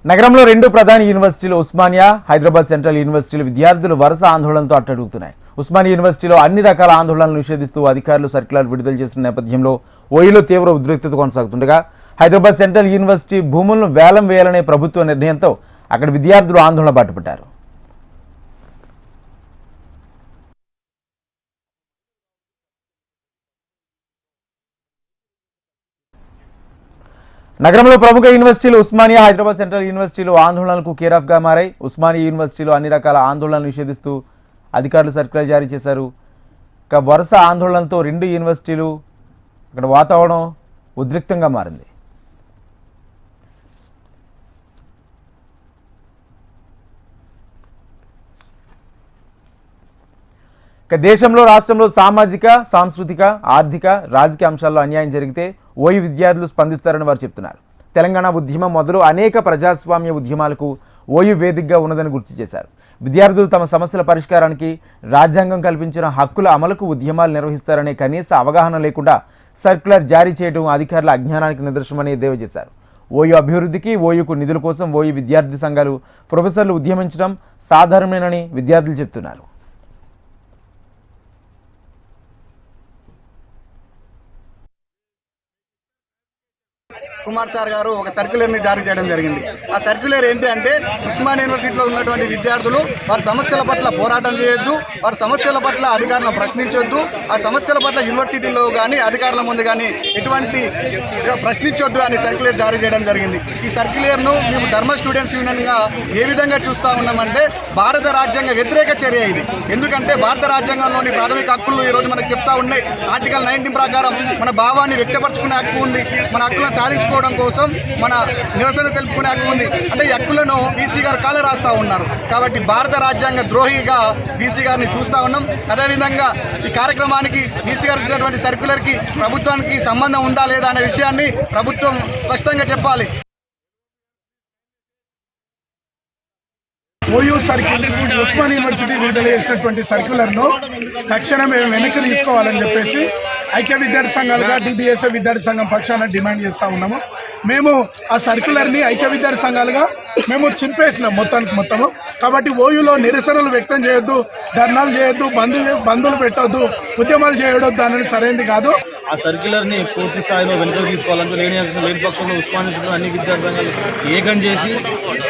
నగరంలో రెండు ప్రధాన యూనివర్సిటీలు ఉస్మానియా, హైదరాబాద్ సెంట్రల్ యూనివర్సిటీలు విద్యార్థులు వరుస ఆందోళనలతో అట్టడుగుతున్నాయి. ఉస్మానియా యూనివర్సిటీలో అన్ని రకాల ఆందోళనలు నిషేధిస్తూ అధికారులు సర్క్యులర్ విడుదల చేసిన నేపథ్యంలో ఓయూలో తీవ్ర ఉద్రిక్తత కొనసాగుతుండగా, హైదరాబాద్ సెంట్రల్ యూనివర్సిటీ భూములను వేలం వేయాలనే ప్రభుత్వ నిర్ణయంతో అక్కడ విద్యార్థులు ఆందోళన బాటపట్టారు. నగరంలో ప్రముఖ యూనివర్సిటీలు ఉస్మానియా, హైదరాబాద్ సెంట్రల్ యూనివర్సిటీలు ఆందోళనలకు కేరాఫ్గా మారాయి. ఉస్మానియా యూనివర్సిటీలో అన్ని రకాల ఆందోళనలు నిషేధిస్తూ అధికారులు సర్క్యులర్ జారీ చేశారు. ఇక వరుస ఆందోళనలతో రెండు యూనివర్సిటీలు అక్కడ వాతావరణం ఉద్రిక్తంగా మారింది. ఇక దేశంలో, రాష్ట్రంలో సామాజిక, సాంస్కృతిక, ఆర్థిక, రాజకీయ అంశాల్లో అన్యాయం జరిగితే ఓయూ విద్యార్థులు స్పందిస్తారని వారు చెప్తున్నారు. తెలంగాణ ఉద్యమం మొదలు అనేక ప్రజాస్వామ్య ఉద్యమాలకు ఓయూ వేదికగా ఉన్నదని గుర్తు చేశారు. విద్యార్థులు తమ సమస్యల పరిష్కారానికి, రాజ్యాంగం కల్పించిన హక్కుల అమలుకు ఉద్యమాలు నిర్వహిస్తారనే కనీస అవగాహన లేకుండా సర్క్యులర్ జారీ చేయడం అధికారుల అజ్ఞానానికి నిదర్శనమని ఎద్దేవా చేశారు. ఓయూ అభివృద్ధికి, ఓయూకు నిధుల కోసం ఓయూ విద్యార్థి సంఘాలు, ప్రొఫెసర్లు ఉద్యమించడం సాధారణమేనని విద్యార్థులు చెప్తున్నారు. కుమార్ సార్ గారు ఒక సర్క్యులర్ని జారీ చేయడం జరిగింది. ఆ సర్క్యులర్ ఏంటి అంటే, ఉస్మానియా యూనివర్సిటీలో ఉన్నటువంటి విద్యార్థులు వారి సమస్యల పట్ల పోరాటం చేయొద్దు, వారి సమస్యల పట్ల అధికారులను ప్రశ్నించొద్దు, ఆ సమస్యల పట్ల యూనివర్సిటీలో కానీ అధికారుల ముందు కానీ ఎటువంటి ప్రశ్నించొద్దు అని సర్క్యులర్ జారీ చేయడం జరిగింది. ఈ సర్క్యులర్ను మేము ధర్మ స్టూడెంట్స్ యూనియన్గా ఏ విధంగా చూస్తూ ఉన్నామంటే, భారత రాజ్యాంగ వ్యతిరేక చర్య ఇది. ఎందుకంటే భారత రాజ్యాంగంలోని ప్రాథమిక హక్కులు ఈరోజు మనకు చెప్తా ఉన్నాయి. ఆర్టికల్ 19 ప్రకారం మన భావాన్ని వ్యక్తపరచుకునే హక్కు ఉంది, మన హక్కులను సాధించుకోవడం కోసం మన నిరసన తెలుపుకునే హక్కు ఉంది. అంటే ఈ హక్కులను బీసీ గారు కాల రాస్తా ఉన్నారు. కాబట్టి భారత రాజ్యాంగ ద్రోహిగా బీసీ గారిని చూస్తూ ఉన్నాం. అదేవిధంగా ఈ కార్యక్రమానికి బీసీ గారు ఇచ్చినటువంటి సర్క్యులర్కి ప్రభుత్వానికి సంబంధం ఉందా లేదా అనే విషయాన్ని ప్రభుత్వం స్పష్టంగా చెప్పాలి. ఓయూ సర్క్యులర్, ఉస్మానియా యూనివర్సిటీ విడుదల చేసినటువంటి సర్క్యులర్ను తక్షణమే వెనక్కి తీసుకోవాలని చెప్పేసి ఐక్య విద్యార్థి సంఘాలుగా డిబిఎస్ఏ విద్యార్థి సంఘం పక్షాన డిమాండ్ చేస్తూ ఉన్నాము. మేము ఆ సర్క్యులర్ని ఐక్య విద్యార్థి సంఘాలుగా మేము చింపేసినాం మొత్తము. కాబట్టి ఓయూలో నిరసనలు వ్యక్తం చేయొద్దు, ధర్నాలు చేయొద్దు, బంధువులు పెట్టొద్దు, ఉద్యమాలు చేయొద్దు అనేది సరైనది కాదు. ఆ సర్క్యులర్ని పూర్తి స్థాయిలో వెనుకకు తీసుకోవాలంటే లేని పక్షంలో ఉస్మానియా అన్ని విద్యార్థి సంఘాలు ఏకం చేసి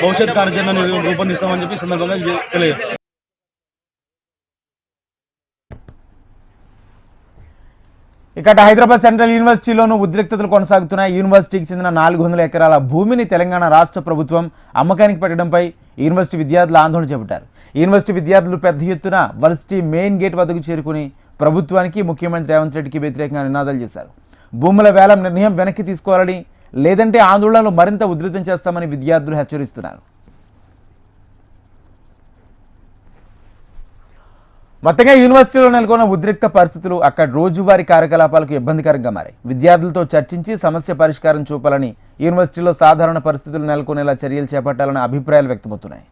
భవిష్యత్ కార్యాచరణను రూపొందిస్తామని చెప్పి సందర్భంగా తెలియజేస్తాం. ఇక హైదరాబాద్ సెంట్రల్ యూనివర్సిటీలోనూ ఉద్రిక్తతలు కొనసాగుతున్నాయి. యూనివర్సిటీకి చెందిన 400 ఎకరాల భూమిని తెలంగాణ రాష్ట్ర ప్రభుత్వం అమ్మకానికి పెట్టడంపై యూనివర్సిటీ విద్యార్థులు ఆందోళన చేపట్టారు. యూనివర్సిటీ విద్యార్థులు పెద్ద ఎత్తున వర్సిటీ మెయిన్ గేట్ వద్దకు చేరుకుని ప్రభుత్వానికి, ముఖ్యమంత్రి రేవంత్ రెడ్డికి వ్యతిరేకంగా నినాదాలు చేశారు. భూముల వేలం నిర్ణయం వెనక్కి తీసుకోవాలని, లేదంటే ఆందోళనలు మరింత ఉధృతం చేస్తామని విద్యార్థులు హెచ్చరిస్తున్నారు. మొత్తంగా యూనివర్సిటీలో నెలకొన్న ఉద్రిక్త పరిస్థితులు అక్కడ రోజువారీ కార్యకలాపాలకు ఇబ్బందికరంగా మారాయి. విద్యార్థులతో చర్చించి సమస్య పరిష్కారం చూపాలని, యూనివర్సిటీలో సాధారణ పరిస్థితులు నెలకొనేలా చర్యలు చేపట్టాలన్న అభిప్రాయాలు వ్యక్తమవుతున్నాయి.